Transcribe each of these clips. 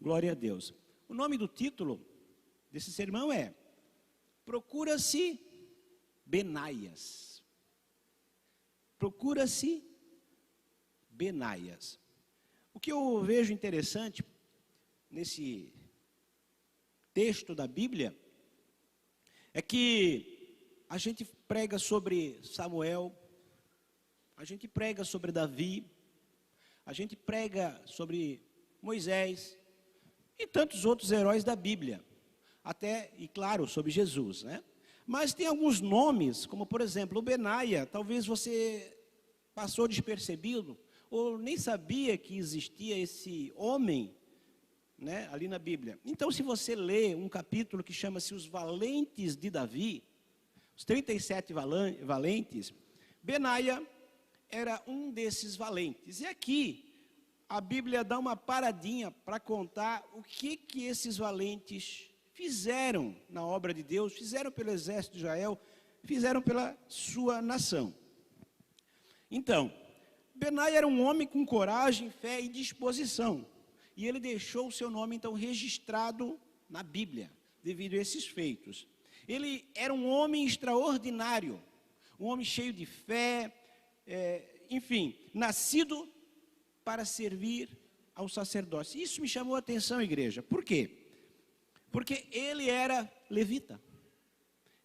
Glória a Deus. O nome do título desse sermão é Procura-se Benaias. Procura-se Benaias. O que eu vejo interessante nesse texto da Bíblia é que a gente prega sobre Samuel, a gente prega sobre Davi, a gente prega sobre Moisés e tantos outros heróis da Bíblia, até, e claro, sobre Jesus, né? Mas tem alguns nomes, como por exemplo, o Benaia, talvez você passou despercebido, ou nem sabia que existia esse homem, né, ali na Bíblia. Então, se você lê um capítulo que chama-se Os Valentes de Davi, os 37 valentes, Benaia era um desses valentes. E aqui, a Bíblia dá uma paradinha para contar o que esses valentes fizeram na obra de Deus, fizeram pelo exército de Israel, fizeram pela sua nação. Então, Benaia era um homem com coragem, fé e disposição. E ele deixou o seu nome, então, registrado na Bíblia, devido a esses feitos. Ele era um homem extraordinário, um homem cheio de fé, enfim, nascido para servir ao sacerdócio. Isso me chamou a atenção, igreja. Por quê? Porque ele era levita.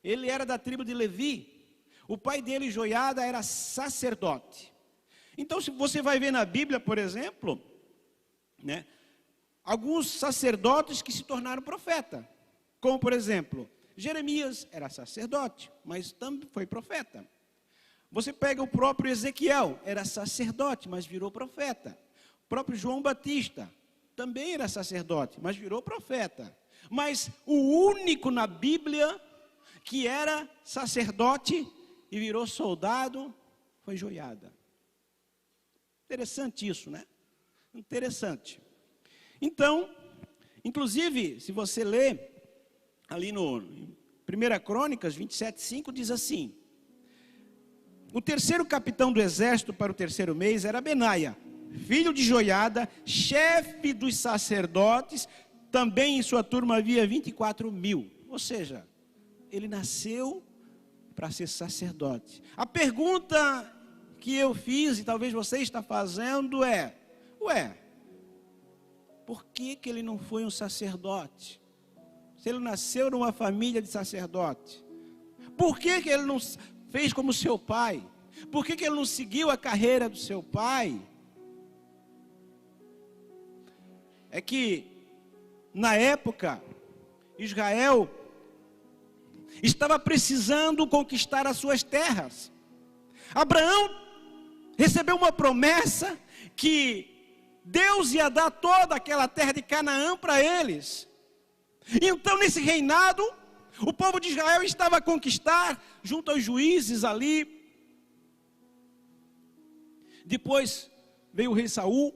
Ele era da tribo de Levi. O pai dele, Joiada, era sacerdote. Então, se você vai ver na Bíblia, por exemplo, né, alguns sacerdotes que se tornaram profeta. Como, por exemplo, Jeremias era sacerdote, mas também foi profeta. Você pega o próprio Ezequiel, era sacerdote, mas virou profeta. O próprio João Batista também era sacerdote, mas virou profeta. Mas o único na Bíblia que era sacerdote e virou soldado foi Joiada. Interessante isso, né? Interessante. Então, inclusive, se você lê ali no 1 Crônicas 27:5, diz assim: o terceiro capitão do exército para o terceiro mês era Benaia, filho de Joiada, chefe dos sacerdotes. Também em sua turma havia 24.000. Ou seja, ele nasceu para ser sacerdote. A pergunta que eu fiz, e talvez você está fazendo, é: por que ele não foi um sacerdote? Se ele nasceu numa família de sacerdote, por que ele não fez como seu pai? Por que ele não seguiu a carreira do seu pai? É que, na época, Israel estava precisando conquistar as suas terras. Abraão recebeu uma promessa que Deus ia dar toda aquela terra de Canaã para eles. Então, nesse reinado, o povo de Israel estava a conquistar, junto aos juízes ali. Depois veio o rei Saul.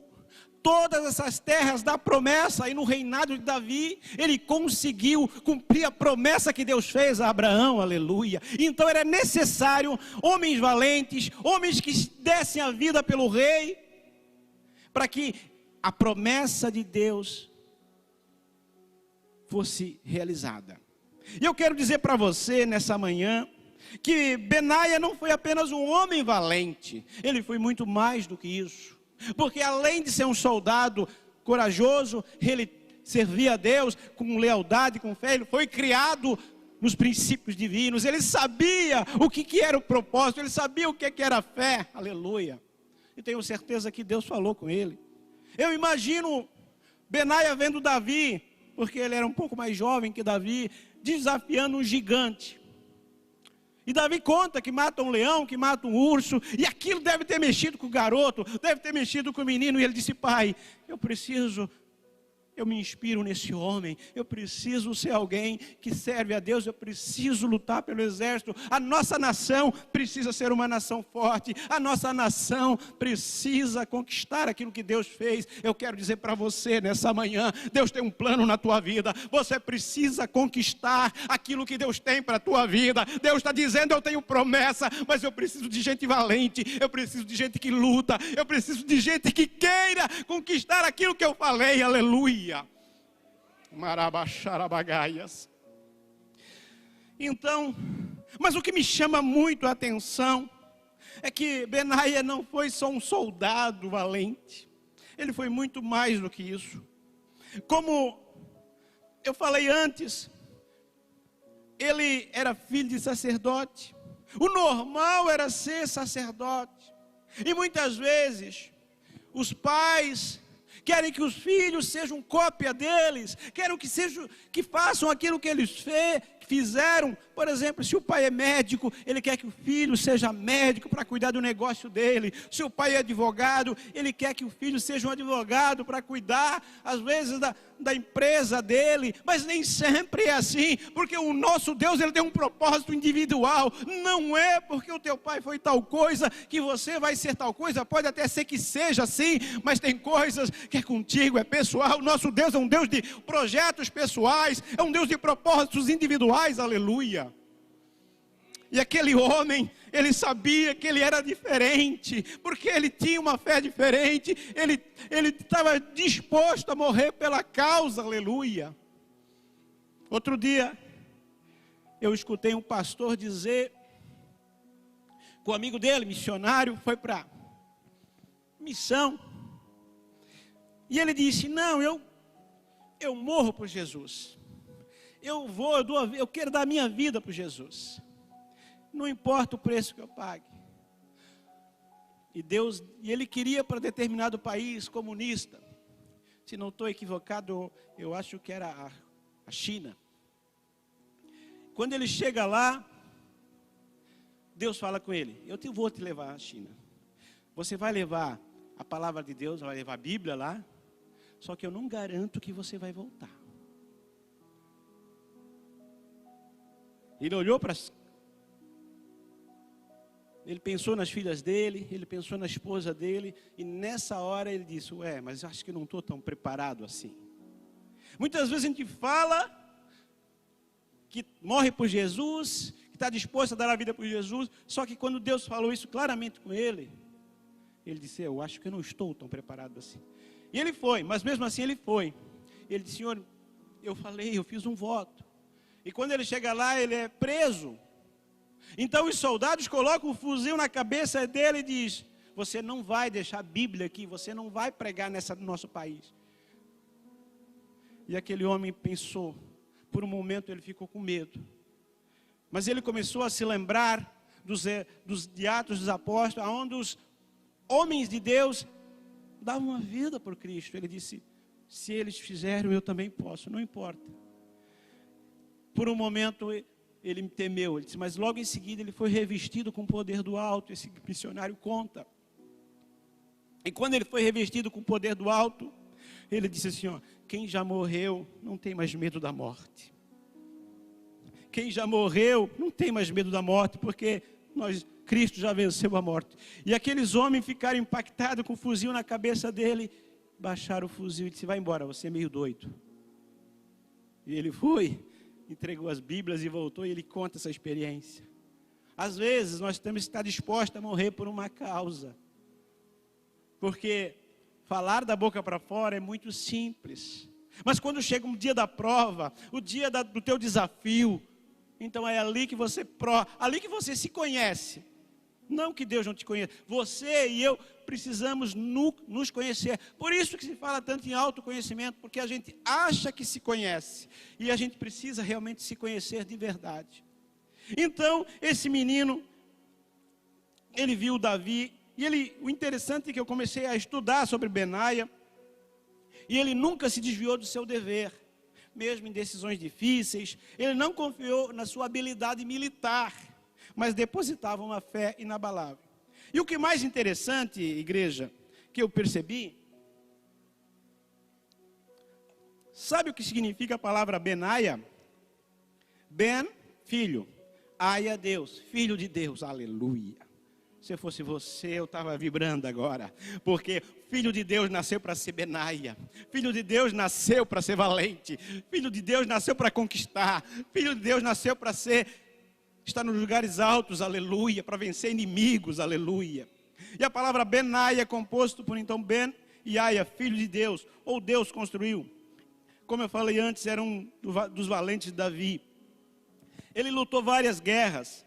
Todas essas terras da promessa, e no reinado de Davi, ele conseguiu cumprir a promessa que Deus fez a Abraão, aleluia. Então era necessário homens valentes, homens que dessem a vida pelo rei, para que a promessa de Deus fosse realizada. E eu quero dizer para você nessa manhã, que Benaia não foi apenas um homem valente, ele foi muito mais do que isso. Porque além de ser um soldado corajoso, ele servia a Deus com lealdade, com fé. Ele foi criado nos princípios divinos. Ele sabia o que era o propósito. Ele sabia o que era a fé. Aleluia. E tenho certeza que Deus falou com ele. Eu imagino Benaia vendo Davi, porque ele era um pouco mais jovem que Davi, desafiando um gigante. E Davi conta que mata um leão, que mata um urso, e aquilo deve ter mexido com o garoto, deve ter mexido com o menino, e ele disse: pai, eu me inspiro nesse homem, eu preciso ser alguém que serve a Deus, eu preciso lutar pelo exército. A nossa nação precisa ser uma nação forte, a nossa nação precisa conquistar aquilo que Deus fez. Eu quero dizer para você nessa manhã, Deus tem um plano na tua vida, você precisa conquistar aquilo que Deus tem para a tua vida. Deus está dizendo: eu tenho promessa, mas eu preciso de gente valente, eu preciso de gente que luta, eu preciso de gente que queira conquistar aquilo que eu falei, aleluia. Marabaxarabagaias. Então, mas o que me chama muito a atenção é que Benaia não foi só um soldado valente. Ele foi muito mais do que isso. Como eu falei antes, ele era filho de sacerdote. O normal era ser sacerdote. E muitas vezes, os pais querem que os filhos sejam cópia deles, querem que façam aquilo que eles fizeram. Por exemplo, se o pai é médico, ele quer que o filho seja médico para cuidar do negócio dele. Se o pai é advogado, ele quer que o filho seja um advogado para cuidar, às vezes, da empresa dele. Mas nem sempre é assim, porque o nosso Deus, ele tem um propósito individual. Não é porque o teu pai foi tal coisa que você vai ser tal coisa. Pode até ser que seja assim, mas tem coisas que é contigo, é pessoal. O nosso Deus é um Deus de projetos pessoais, é um Deus de propósitos individuais. Aleluia. E aquele homem, ele sabia que ele era diferente, porque ele tinha uma fé diferente, ele estava disposto a morrer pela causa, aleluia. Outro dia, eu escutei um pastor dizer, que o amigo dele, missionário, foi para missão, e ele disse, não, eu morro por Jesus, eu quero dar a minha vida por Jesus. Não importa o preço que eu pague. E ele queria para determinado país comunista. Se não estou equivocado, eu acho que era a China. Quando ele chega lá, Deus fala com ele, eu vou te levar à China. Você vai levar a palavra de Deus, vai levar a Bíblia lá, só que eu não garanto que você vai voltar. Ele olhou ele pensou nas filhas dele, ele pensou na esposa dele, e nessa hora ele disse, mas eu acho que não estou tão preparado assim. Muitas vezes a gente fala que morre por Jesus, que está disposto a dar a vida por Jesus, só que quando Deus falou isso claramente com ele disse, eu acho que eu não estou tão preparado assim. E ele foi, mas mesmo assim ele foi. Ele disse, Senhor, eu fiz um voto. E quando ele chega lá, ele é preso. Então os soldados colocam o fuzil na cabeça dele e diz, você não vai deixar a Bíblia aqui, você não vai pregar no nosso país. E aquele homem pensou, por um momento ele ficou com medo. Mas ele começou a se lembrar de Atos dos Apóstolos, onde os homens de Deus davam uma vida por Cristo. Ele disse, se eles fizeram, eu também posso, não importa. Por um momento ele me temeu, ele disse, mas logo em seguida ele foi revestido com o poder do alto. Esse missionário conta. E quando ele foi revestido com o poder do alto, ele disse assim, quem já morreu não tem mais medo da morte. Quem já morreu não tem mais medo da morte, porque Cristo já venceu a morte. E aqueles homens ficaram impactados com o fuzil na cabeça dele, baixaram o fuzil e disse, vai embora, você é meio doido. E ele foi, entregou as Bíblias e voltou, e ele conta essa experiência. Às vezes nós temos que estar dispostos a morrer por uma causa, porque falar da boca para fora é muito simples, mas quando chega um dia da prova, o dia do teu desafio, então é ali que ali que você se conhece. Não que Deus não te conheça, você e eu precisamos nos conhecer. Por isso que se fala tanto em autoconhecimento, porque a gente acha que se conhece, e a gente precisa realmente se conhecer de verdade. Então, esse menino, ele viu Davi, e o interessante é que eu comecei a estudar sobre Benaia, e ele nunca se desviou do seu dever, mesmo em decisões difíceis. Ele não confiou na sua habilidade militar, mas depositava uma fé inabalável. E o que mais interessante, igreja, que eu percebi, sabe o que significa a palavra Benaia? Ben, filho, Aia, Deus, filho de Deus, aleluia. Se fosse você, eu estava vibrando agora, porque filho de Deus nasceu para ser Benaia, filho de Deus nasceu para ser valente, filho de Deus nasceu para conquistar, filho de Deus nasceu para estar nos lugares altos, aleluia, para vencer inimigos, aleluia. E a palavra Benaia é composto por então Ben e Aia, filho de Deus, ou Deus construiu. como eu falei antes, era um dos valentes de Davi. Ele lutou várias guerras.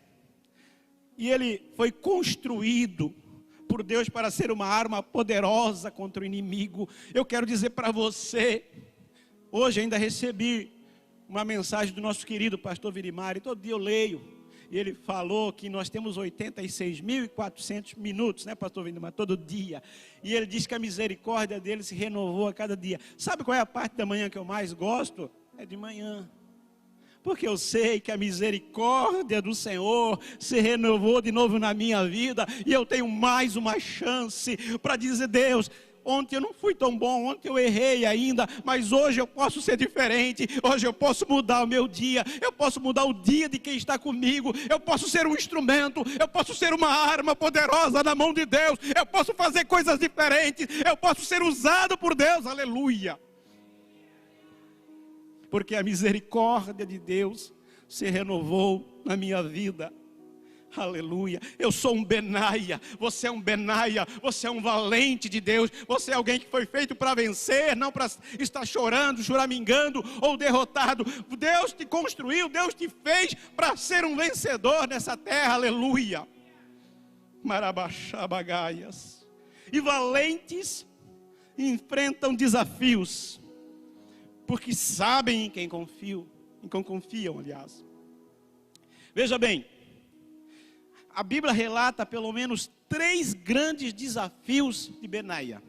E ele foi construído por Deus para ser uma arma poderosa contra o inimigo. Eu quero dizer para você, hoje ainda recebi uma mensagem do nosso querido pastor Virimari, todo dia eu leio, e ele falou que nós temos 86.400 minutos, né, pastor Virimari, todo dia, e ele diz que a misericórdia dele se renovou a cada dia. Sabe qual é a parte da manhã que eu mais gosto? É de manhã. Porque eu sei que a misericórdia do Senhor se renovou de novo na minha vida. E eu tenho mais uma chance para dizer: Deus, ontem eu não fui tão bom, ontem eu errei ainda, mas hoje eu posso ser diferente. Hoje eu posso mudar o meu dia, eu posso mudar o dia de quem está comigo. Eu posso ser um instrumento, eu posso ser uma arma poderosa na mão de Deus. Eu posso fazer coisas diferentes, eu posso ser usado por Deus, aleluia. Porque a misericórdia de Deus se renovou na minha vida. Aleluia. Eu sou um Benaia, você é um Benaia, você é um valente de Deus. Você é alguém que foi feito para vencer, não para estar chorando, choramingando ou derrotado. Deus te construiu, Deus te fez para ser um vencedor nessa terra. Aleluia. Marabaxabagaias. E valentes enfrentam desafios, porque sabem em quem confiam, aliás. Veja bem, a Bíblia relata pelo menos 3 grandes desafios de Benaia.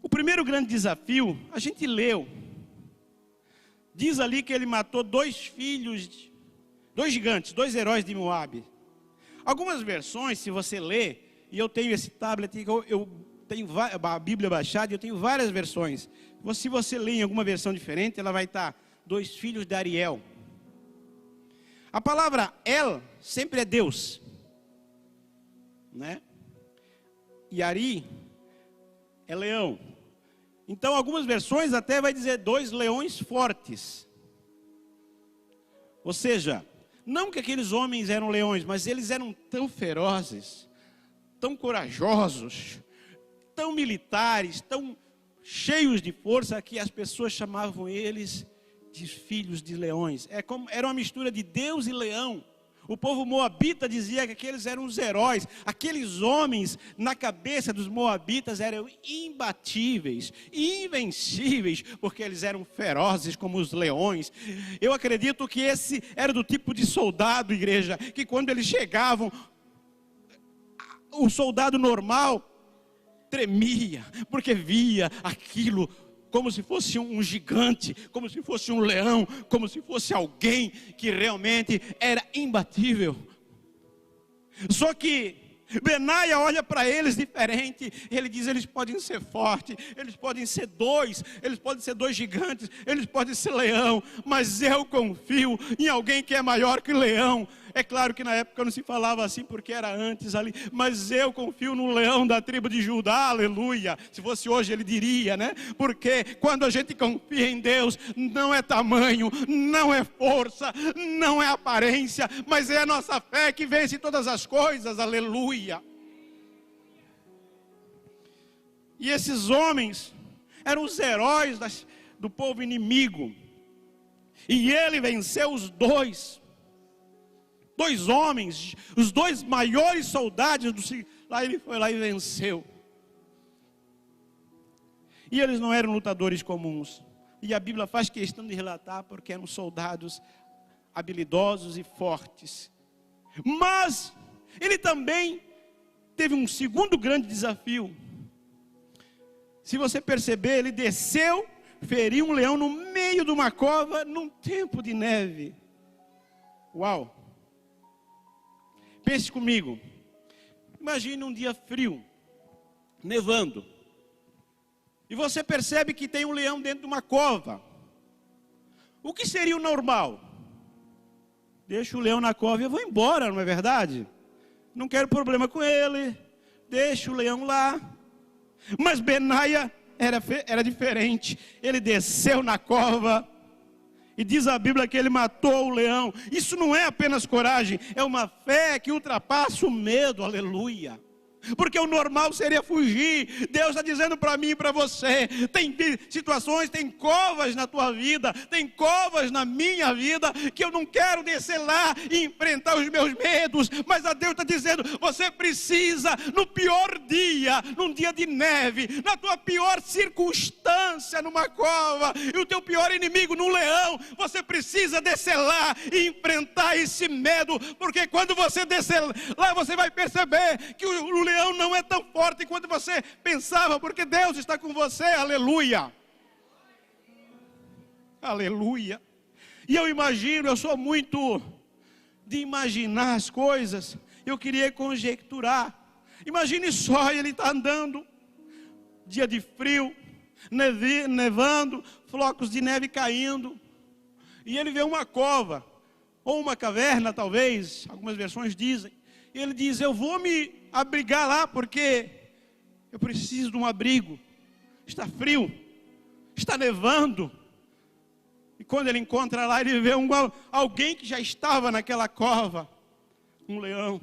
O primeiro grande desafio, a gente leu. Diz ali que ele matou 2 filhos, 2 gigantes, 2 heróis de Moabe. Algumas versões, se você ler, e eu tenho esse tablet, eu tenho a Bíblia baixada, eu tenho várias versões. Se você ler em alguma versão diferente, ela vai estar 2 filhos de Ariel. A palavra El sempre é Deus, né? E Ari é leão. Então algumas versões até vai dizer 2 leões fortes. Ou seja, não que aqueles homens eram leões, mas eles eram tão ferozes, tão corajosos, tão militares, tão cheios de força, que as pessoas chamavam eles de filhos de leões. Era uma mistura de Deus e leão. O povo moabita dizia que aqueles eram os heróis. Aqueles homens, na cabeça dos moabitas, eram imbatíveis, invencíveis, porque eles eram ferozes como os leões. Eu acredito que esse era do tipo de soldado, igreja, que quando eles chegavam, o soldado normal tremia, porque via aquilo como se fosse um gigante, como se fosse um leão, como se fosse alguém que realmente era imbatível. Só que Benaia olha para eles diferente. Ele diz: eles podem ser fortes, eles podem ser 2, eles podem ser 2 gigantes, eles podem ser leão, mas eu confio em alguém que é maior que leão. É claro que na época não se falava assim, porque era antes ali, mas eu confio no leão da tribo de Judá, aleluia. Se fosse hoje ele diria, né? Porque quando a gente confia em Deus, não é tamanho, não é força, não é aparência, mas é a nossa fé que vence todas as coisas, aleluia. E esses homens eram os heróis do povo inimigo, e ele venceu os 2 homens, os 2 maiores soldados lá ele foi lá e venceu. E eles não eram lutadores comuns, e a Bíblia faz questão de relatar, porque eram soldados habilidosos e fortes. Mas ele também teve um segundo grande desafio. Se você perceber, ele desceu, feriu um leão no meio de uma cova, num tempo de neve. Uau! Pense comigo, imagine um dia frio, nevando, e você percebe que tem um leão dentro de uma cova. O que seria o normal? Deixa o leão na cova e eu vou embora, não é verdade? Não quero problema com ele, deixa o leão lá. Mas Benaia era diferente. Ele desceu na cova, e diz a Bíblia que ele matou o leão. Isso não é apenas coragem, é uma fé que ultrapassa o medo, aleluia. porque o normal seria fugir. Deus está dizendo para mim e para você, tem situações, tem covas na tua vida, tem covas na minha vida, que eu não quero descer lá e enfrentar os meus medos, mas a Deus está dizendo, você precisa, no pior dia, num dia de neve, na tua pior circunstância, numa cova, e o teu pior inimigo, num leão, você precisa descer lá e enfrentar esse medo, porque quando você descer lá, você vai perceber que o leão não é tão forte quanto você pensava, porque Deus está com você, aleluia, aleluia. E eu imagino, eu sou muito de imaginar as coisas, eu queria conjecturar. Imagine só, ele está andando, dia de frio, nevando, flocos de neve caindo, e ele vê uma cova, ou uma caverna talvez, algumas versões dizem, e ele diz, eu vou me abrigar lá, porque eu preciso de um abrigo, está frio, está nevando. E quando ele encontra lá, ele vê alguém que já estava naquela cova, um leão,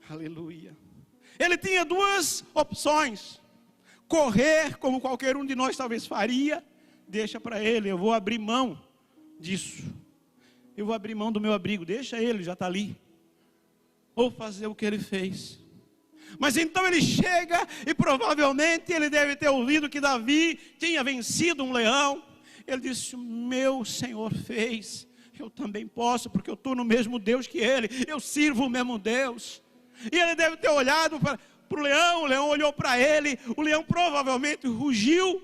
aleluia. Ele tinha duas opções, correr, como qualquer um de nós talvez faria, deixa para ele, eu vou abrir mão disso, eu vou abrir mão do meu abrigo, deixa ele, já está ali, ou fazer o que ele fez. Mas então ele chega e provavelmente ele deve ter ouvido que Davi tinha vencido um leão. Ele disse, meu Senhor fez, eu também posso, porque eu estou no mesmo Deus que ele, eu sirvo o mesmo Deus. E ele deve ter olhado para o leão olhou para ele, o leão provavelmente rugiu,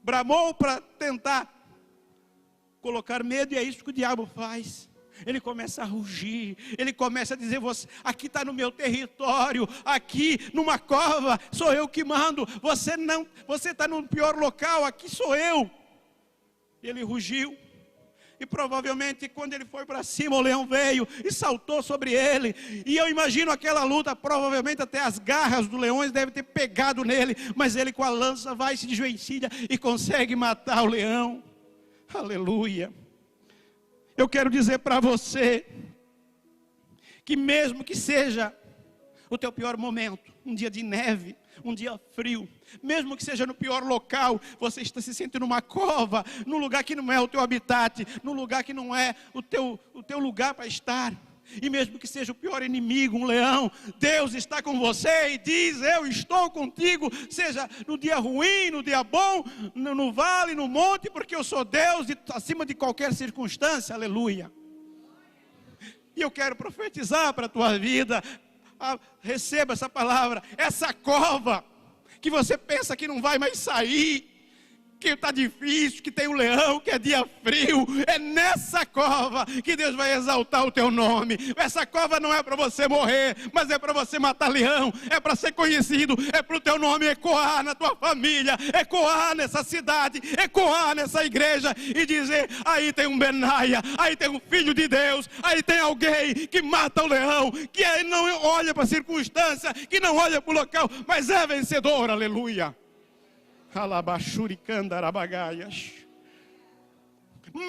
bramou para tentar colocar medo, e é isso que o diabo faz. Ele começa a rugir, ele começa a dizer, você, aqui está no meu território, aqui numa cova, sou eu que mando, você está no pior local, aqui sou eu. Ele rugiu, e provavelmente quando ele foi para cima, o leão veio e saltou sobre ele, e eu imagino aquela luta, provavelmente até as garras do leão devem ter pegado nele, mas ele com a lança vai, se desvencilha e consegue matar o leão, aleluia. Eu quero dizer para você, que mesmo que seja o teu pior momento, um dia de neve, um dia frio, mesmo que seja no pior local, você está se sentindo numa cova, num lugar que não é o teu habitat, num lugar que não é o teu lugar para estar, e mesmo que seja o pior inimigo, um leão, Deus está com você e diz, eu estou contigo, seja no dia ruim, no dia bom, no vale, no monte, porque eu sou Deus acima de qualquer circunstância, aleluia. E eu quero profetizar para a tua vida, receba essa palavra, essa cova, que você pensa que não vai mais sair, que está difícil, que tem um leão, que é dia frio, é nessa cova que Deus vai exaltar o teu nome. Essa cova não é para você morrer, mas é para você matar leão, é para ser conhecido, é para o teu nome ecoar na tua família, ecoar nessa cidade, ecoar nessa igreja e dizer, aí tem um Benaia, aí tem um filho de Deus, aí tem alguém que mata o leão, que não olha para a circunstância, que não olha para o local, mas é vencedor, aleluia.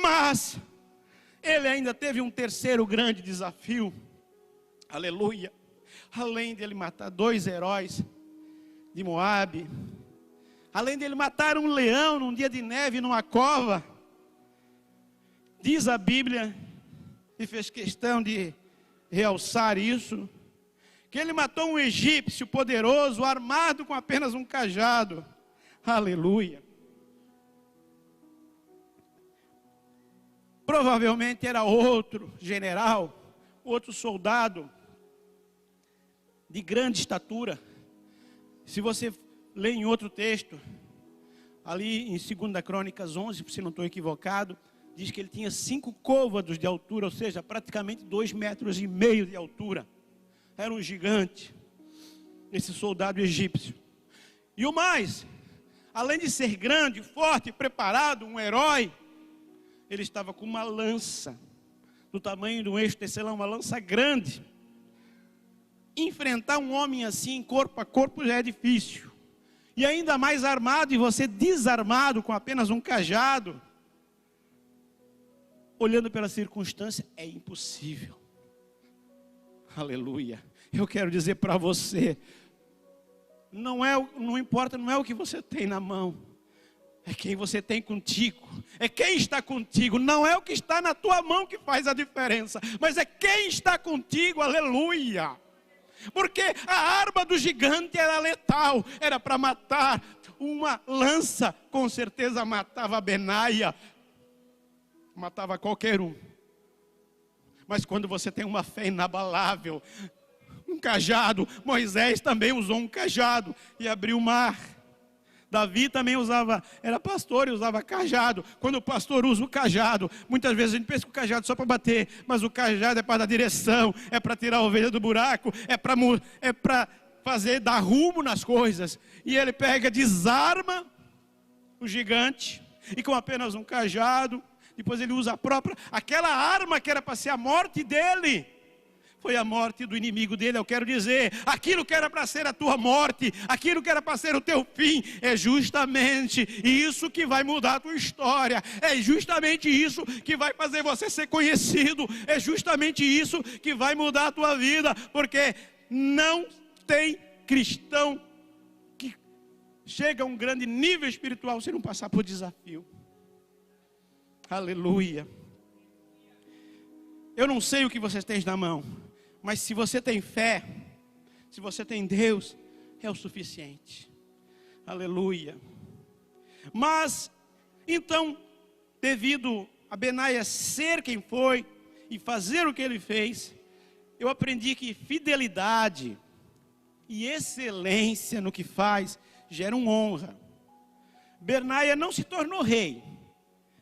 Mas ele ainda teve um terceiro grande desafio, aleluia. Além de ele matar 2 heróis de Moabe, além de ele matar um leão num dia de neve numa cova, diz a Bíblia, e fez questão de realçar isso, que ele matou um egípcio poderoso, armado com apenas um cajado. Aleluia. Provavelmente era outro general, outro soldado de grande estatura. Se você ler em outro texto, ali em 2 Crônicas 11, se não estou equivocado, diz que ele tinha 5 côvados de altura, ou seja, praticamente 2,5 metros de altura. Era um gigante, esse soldado egípcio. E o mais, além de ser grande, forte, preparado, um herói, ele estava com uma lança, do tamanho de um eixo tecelão, uma lança grande. Enfrentar um homem assim, corpo a corpo, já é difícil. E ainda mais armado, e você desarmado, com apenas um cajado, olhando pela circunstância, é impossível. Aleluia. Eu quero dizer para você, não importa, não é o que você tem na mão, é quem você tem contigo, é quem está contigo. Não é o que está na tua mão que faz a diferença, mas é quem está contigo, aleluia. Porque a arma do gigante era letal, era para matar. Uma lança com certeza matava Benaia, matava qualquer um. Mas quando você tem uma fé inabalável, um cajado, Moisés também usou um cajado e abriu o mar. Davi também era pastor e usava cajado. Quando o pastor usa o cajado, muitas vezes a gente pensa que o cajado é só para bater, mas o cajado é para dar direção, é para tirar a ovelha do buraco, é para dar rumo nas coisas. E ele pega, desarma o gigante, e com apenas um cajado, depois ele usa aquela arma que era para ser a morte dele, foi a morte do inimigo dele. Eu quero dizer, aquilo que era para ser a tua morte, aquilo que era para ser o teu fim, é justamente isso que vai mudar a tua história, é justamente isso que vai fazer você ser conhecido, é justamente isso que vai mudar a tua vida, porque não tem cristão que chega a um grande nível espiritual se não passar por desafio. Aleluia. Eu não sei o que vocês têm na mão, mas se você tem fé, se você tem Deus, é o suficiente. Aleluia. Mas, então, devido a Benaia ser quem foi e fazer o que ele fez, eu aprendi que fidelidade e excelência no que faz geram honra. Benaia não se tornou rei,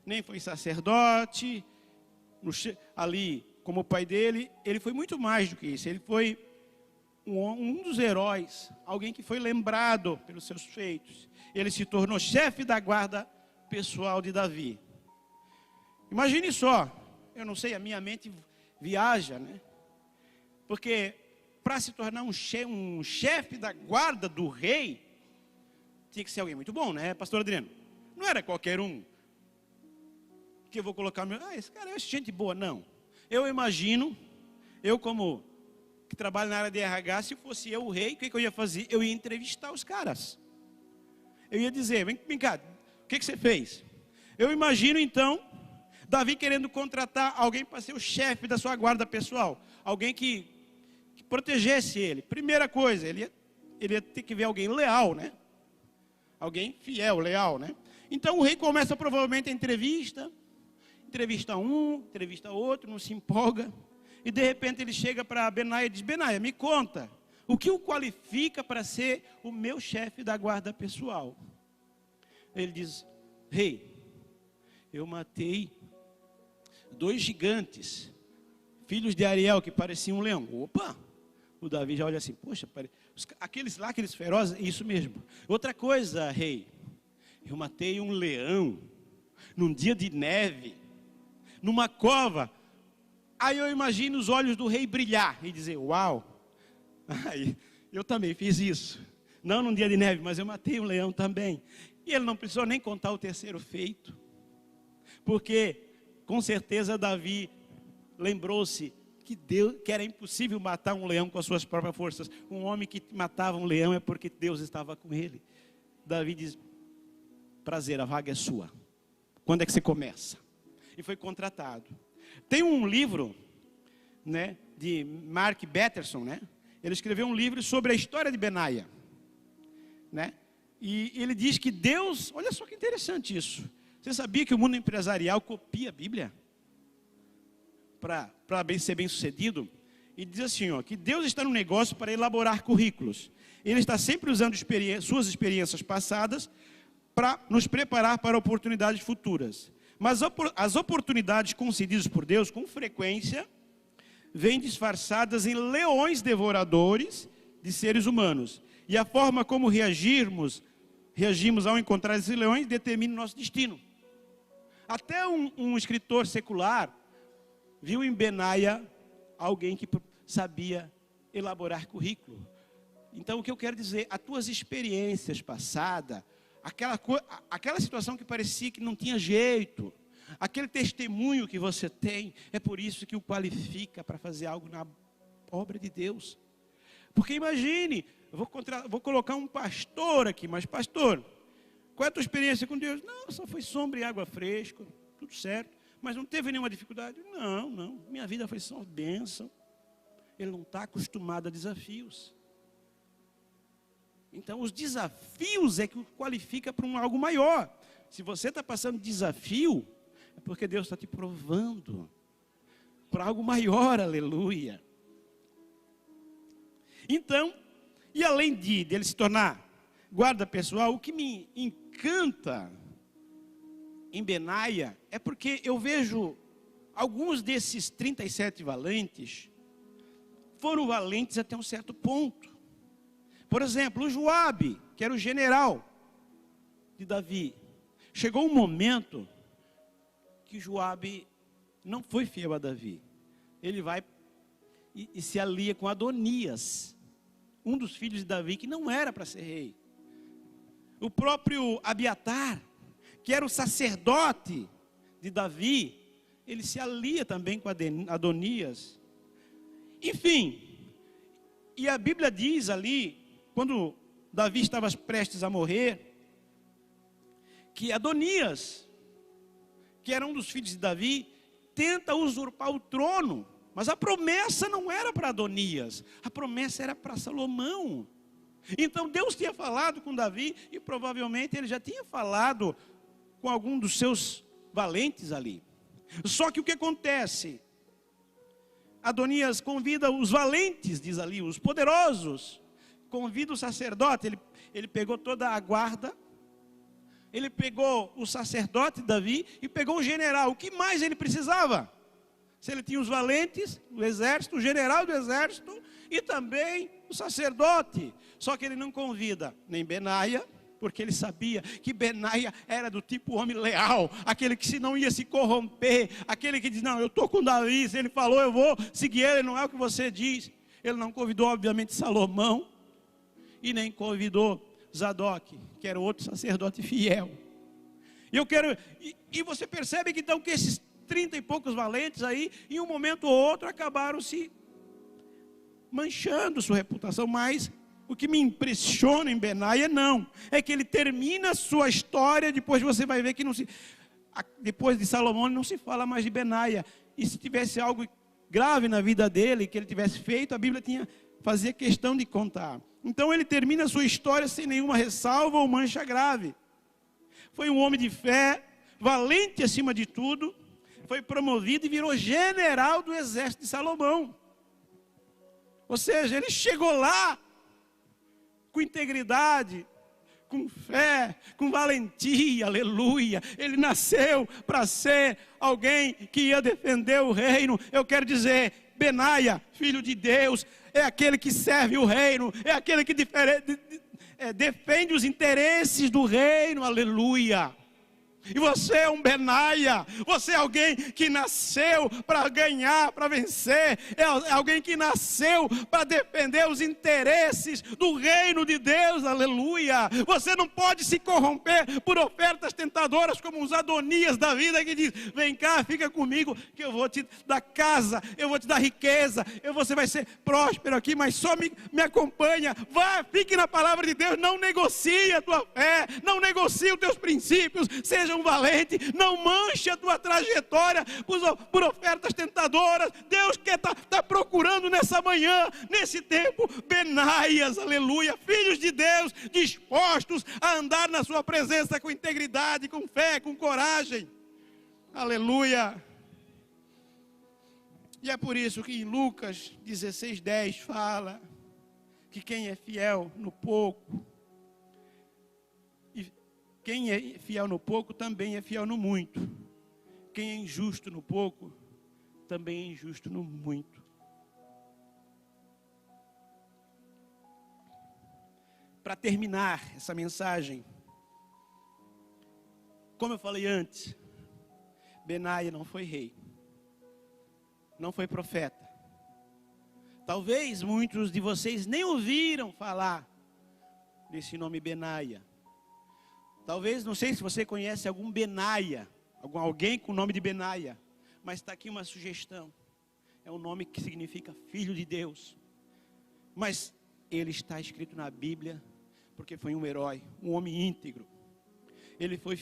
nem foi sacerdote, ali como o pai dele. Ele foi muito mais do que isso. Ele foi um dos heróis, alguém que foi lembrado pelos seus feitos. Ele se tornou chefe da guarda pessoal de Davi. Imagine só, eu não sei, a minha mente viaja, né? Porque para se tornar um chefe da guarda do rei, tinha que ser alguém muito bom, né, pastor Adriano? Não era qualquer um que eu vou colocar esse cara é gente boa, não. Eu imagino, eu como que trabalho na área de RH, se fosse eu o rei, o que eu ia fazer? Eu ia entrevistar os caras. Eu ia dizer, vem cá, o que você fez? Eu imagino então, Davi querendo contratar alguém para ser o chefe da sua guarda pessoal. Alguém que protegesse ele. Primeira coisa, ele ia ter que ver alguém leal, né? Alguém fiel, leal, né? Então o rei começa provavelmente a entrevista um, entrevista outro, não se empolga. E de repente ele chega para Benaia e diz, Benaia, me conta, o que o qualifica para ser o meu chefe da guarda pessoal? Ele diz, rei, eu matei 2 gigantes, filhos de Ariel, que pareciam um leão. Opa! O Davi já olha assim, poxa, aqueles ferozes, isso mesmo. Outra coisa, rei, eu matei um leão, num dia de neve, numa cova. Aí eu imagino os olhos do rei brilhar e dizer, uau, aí, eu também fiz isso. Não num dia de neve, mas eu matei um leão também. E ele não precisou nem contar o terceiro feito, porque com certeza Davi lembrou-se que era impossível matar um leão com as suas próprias forças. Um homem que matava um leão é porque Deus estava com ele. Davi diz, prazer, a vaga é sua. Quando é que você começa? E foi contratado. Tem um livro, né, de Mark Batterson, né? Ele escreveu um livro sobre a história de Benaia, né? E ele diz que Deus, olha só que interessante isso. Você sabia que o mundo empresarial copia a Bíblia para ser bem sucedido? E diz assim, ó, que Deus está no negócio para elaborar currículos. Ele está sempre usando suas experiências passadas para nos preparar para oportunidades futuras. Mas as oportunidades concedidas por Deus, com frequência, vêm disfarçadas em leões devoradores de seres humanos. E a forma como reagimos ao encontrar esses leões determina o nosso destino. Até um escritor secular viu em Benaia alguém que sabia elaborar currículo. Então o que eu quero dizer, as tuas experiências passadas, aquela situação que parecia que não tinha jeito, aquele testemunho que você tem, é por isso que o qualifica para fazer algo na obra de Deus. Porque imagine, vou colocar um pastor aqui, mas pastor, qual é a tua experiência com Deus? Não, só foi sombra e água fresca, tudo certo. Mas não teve nenhuma dificuldade? Não, minha vida foi só bênção. Ele não está acostumado a desafios. Então, os desafios é que o qualifica para algo maior. Se você está passando desafio, é porque Deus está te provando para algo maior, aleluia. Então, e além dele se tornar guarda pessoal, o que me encanta em Benaia é porque eu vejo alguns desses 37 valentes foram valentes até um certo ponto. Por exemplo, o Joabe, que era o general de Davi, chegou um momento que Joabe não foi fiel a Davi. Ele vai e se alia com Adonias, um dos filhos de Davi, que não era para ser rei. O próprio Abiatar, que era o sacerdote de Davi, ele se alia também com Adonias. Enfim, e a Bíblia diz ali, quando Davi estava prestes a morrer, que Adonias, que era um dos filhos de Davi, tenta usurpar o trono. Mas a promessa não era para Adonias, a promessa era para Salomão. Então Deus tinha falado com Davi, e provavelmente ele já tinha falado com algum dos seus valentes ali. Só que o que acontece? Adonias convida os valentes, diz ali, os poderosos, convida o sacerdote, ele pegou toda a guarda, ele pegou o sacerdote Davi e pegou o general. O que mais ele precisava? Se ele tinha os valentes do exército, o general do exército e também o sacerdote. Só que ele não convida nem Benaia, porque ele sabia que Benaia era do tipo homem leal, aquele que se não ia se corromper, aquele que diz, não, eu estou com Davi, se ele falou eu vou seguir ele, não é o que você diz. Ele não convidou obviamente Salomão e nem convidou Zadok, que era outro sacerdote fiel. E você percebe que então que esses 30 e poucos valentes aí, em um momento ou outro, acabaram se manchando sua reputação. Mas o que me impressiona em Benaia é que ele termina a sua história. Depois você vai ver que depois de Salomão não se fala mais de Benaia. E se tivesse algo grave na vida dele, que ele tivesse feito, a Bíblia fazia questão de contar. Então ele termina a sua história sem nenhuma ressalva ou mancha grave. Foi um homem de fé, valente acima de tudo, foi promovido e virou general do exército de Salomão. Ou seja, ele chegou lá com integridade, com fé, com valentia, aleluia. Ele nasceu para ser alguém que ia defender o reino. Eu quero dizer, Benaia, filho de Deus, é aquele que serve o reino, é aquele que defende os interesses do reino, aleluia. E você é um Benaia, você é alguém que nasceu para ganhar, para vencer, é alguém que nasceu para defender os interesses do reino de Deus, aleluia. Você não pode se corromper por ofertas tentadoras como os Adonias da vida que diz, vem cá, fica comigo que eu vou te dar casa, eu vou te dar riqueza, você vai ser próspero aqui, mas só me acompanha, vá, fique na palavra de Deus, não negocie a tua fé, não negocie os teus princípios, seja um valente, não manche a tua trajetória por ofertas tentadoras. Deus quer tá procurando nessa manhã, nesse tempo, Benaias, aleluia, filhos de Deus, dispostos a andar na sua presença com integridade, com fé, com coragem, aleluia. E é por isso que em Lucas 16:10 fala que quem é fiel no pouco, quem é fiel no pouco também é fiel no muito. Quem é injusto no pouco também é injusto no muito. Para terminar essa mensagem, como eu falei antes, Benaia não foi rei, não foi profeta. Talvez muitos de vocês nem ouviram falar desse nome Benaia. Talvez, não sei se você conhece algum Benaia, alguém com o nome de Benaia, mas está aqui uma sugestão. É um nome que significa filho de Deus. Mas ele está escrito na Bíblia, porque foi um herói, um homem íntegro. Ele foi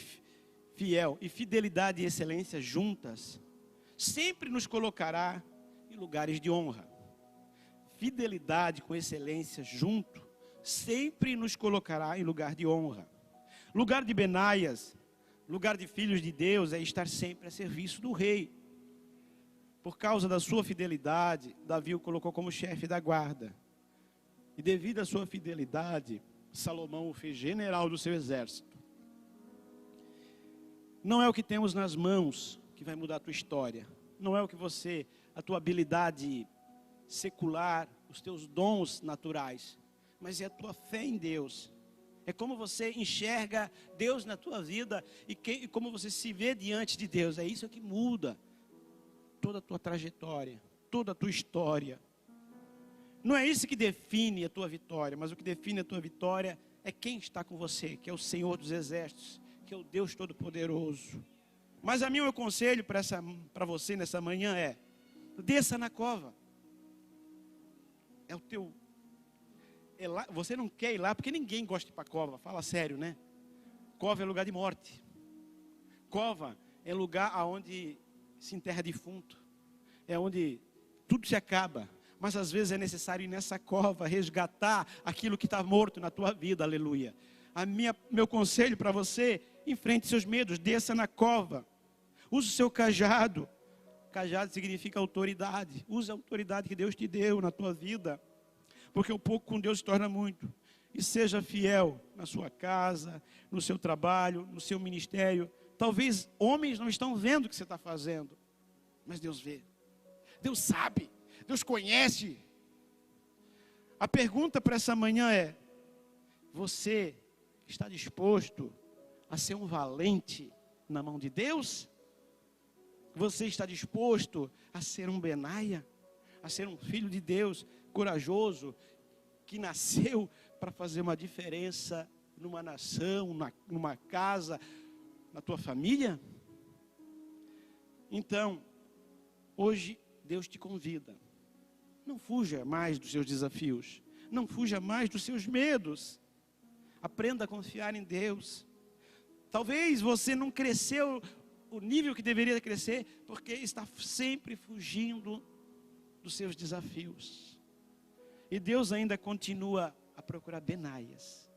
fiel, e fidelidade e excelência juntas sempre nos colocará em lugares de honra. Fidelidade com excelência junto sempre nos colocará em lugar de honra. Lugar de Benaias, lugar de filhos de Deus, é estar sempre a serviço do rei. Por causa da sua fidelidade, Davi o colocou como chefe da guarda. E devido à sua fidelidade, Salomão o fez general do seu exército. Não é o que temos nas mãos que vai mudar a tua história. Não é o que a tua habilidade secular, os teus dons naturais, mas é a tua fé em Deus. É como você enxerga Deus na tua vida e como você se vê diante de Deus. É isso que muda toda a tua trajetória, toda a tua história. Não é isso que define a tua vitória, mas o que define a tua vitória é quem está com você, que é o Senhor dos Exércitos, que é o Deus Todo-Poderoso. Mas o meu conselho para você nessa manhã é: desça na cova. Você não quer ir lá, porque ninguém gosta de ir para a cova, fala sério, né? Cova é lugar de morte. Cova é lugar onde se enterra defunto. É onde tudo se acaba. Mas às vezes é necessário ir nessa cova, resgatar aquilo que está morto na tua vida, aleluia. Meu conselho para você: enfrente seus medos, desça na cova. Use o seu cajado. Cajado significa autoridade. Use a autoridade que Deus te deu na tua vida. Porque o pouco com Deus se torna muito. E seja fiel na sua casa, no seu trabalho, no seu ministério. Talvez homens não estão vendo o que você está fazendo, mas Deus vê. Deus sabe. Deus conhece. A pergunta para essa manhã é: você está disposto a ser um valente na mão de Deus? Você está disposto a ser um Benaia? A ser um filho de Deus, corajoso, que nasceu para fazer uma diferença numa nação, numa casa, na tua família? Então, hoje Deus te convida. Não fuja mais dos seus desafios. Não fuja mais dos seus medos. Aprenda a confiar em Deus. Talvez você não cresceu o nível que deveria crescer, porque está sempre fugindo dos seus desafios. E Deus ainda continua a procurar Benaias.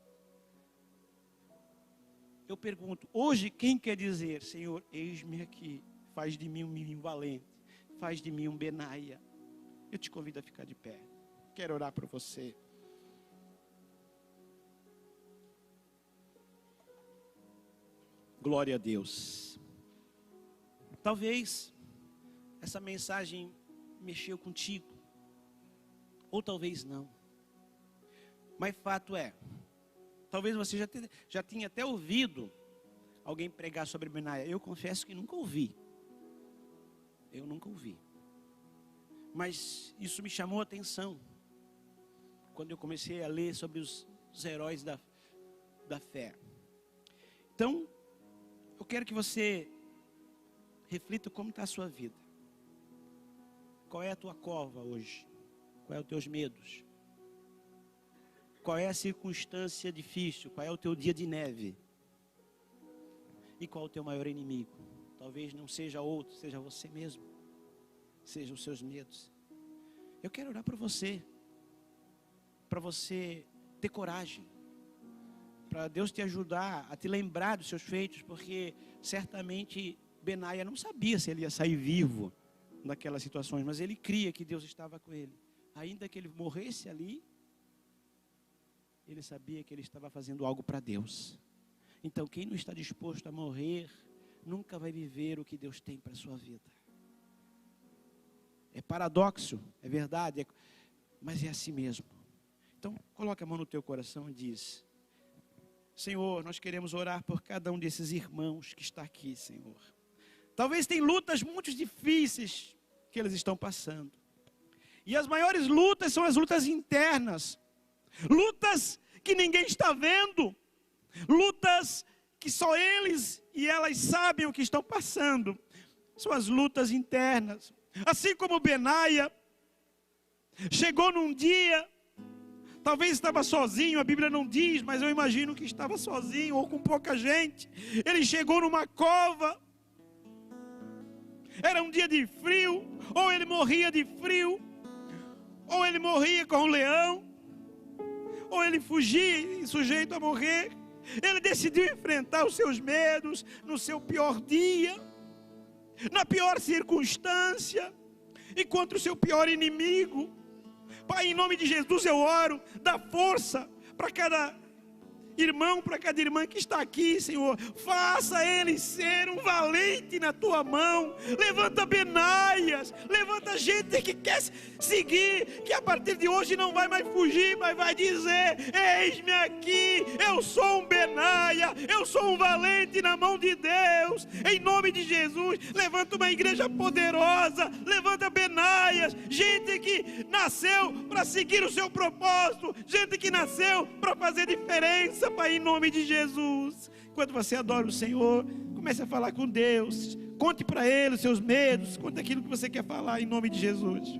Eu pergunto, hoje quem quer dizer: Senhor, eis-me aqui, faz de mim um menino valente, faz de mim um Benaia? Eu te convido a ficar de pé. Quero orar por você. Glória a Deus. Talvez essa mensagem mexeu contigo, ou talvez não. Mas fato é, talvez você já tinha até ouvido alguém pregar sobre Benaia. Eu confesso que nunca ouvi. Eu nunca ouvi. Mas isso me chamou a atenção quando eu comecei a ler sobre os heróis da fé. Então, eu quero que você reflita como está a sua vida. Qual é a tua cova hoje? Qual é os teus medos? Qual é a circunstância difícil? Qual é o teu dia de neve? E qual é o teu maior inimigo? Talvez não seja outro, seja você mesmo. Sejam os seus medos. Eu quero orar por você. Para você ter coragem. Para Deus te ajudar a te lembrar dos seus feitos. Porque certamente Benaia não sabia se ele ia sair vivo daquelas situações. Mas ele cria que Deus estava com ele. Ainda que ele morresse ali, ele sabia que ele estava fazendo algo para Deus. Então quem não está disposto a morrer, nunca vai viver o que Deus tem para a sua vida. É paradoxo, é verdade, mas é assim mesmo. Então coloca a mão no teu coração e diz: Senhor, nós queremos orar por cada um desses irmãos que está aqui, Senhor. Talvez tem lutas muito difíceis que eles estão passando. E as maiores lutas são as lutas internas. Lutas que ninguém está vendo. Lutas que só eles e elas sabem o que estão passando. São as lutas internas. Assim como Benaia chegou num dia, Talvez estava sozinho, a Bíblia não diz, mas eu imagino que estava sozinho ou com pouca gente. Ele chegou numa cova. Era um dia de frio, ou ele morria de frio, ou ele morria com o leão, ou ele fugia sujeito a morrer. Ele decidiu enfrentar os seus medos no seu pior dia, na pior circunstância e contra o seu pior inimigo. Pai, em nome de Jesus eu oro, dá força para cada irmão, para cada irmã que está aqui, Senhor. Faça ele ser um valente na tua mão. Levanta Benaias, levanta gente que quer seguir, que a partir de hoje não vai mais fugir, mas vai dizer: eis-me aqui, eu sou um Benaia, eu sou um valente na mão de Deus. Em nome de Jesus, levanta uma igreja poderosa, levanta Benaias, gente que nasceu para seguir o seu propósito, gente que nasceu para fazer diferença, Pai, em nome de Jesus. Enquanto você adora o Senhor, comece a falar com Deus, conte para Ele os seus medos, conte aquilo que você quer falar, em nome de Jesus.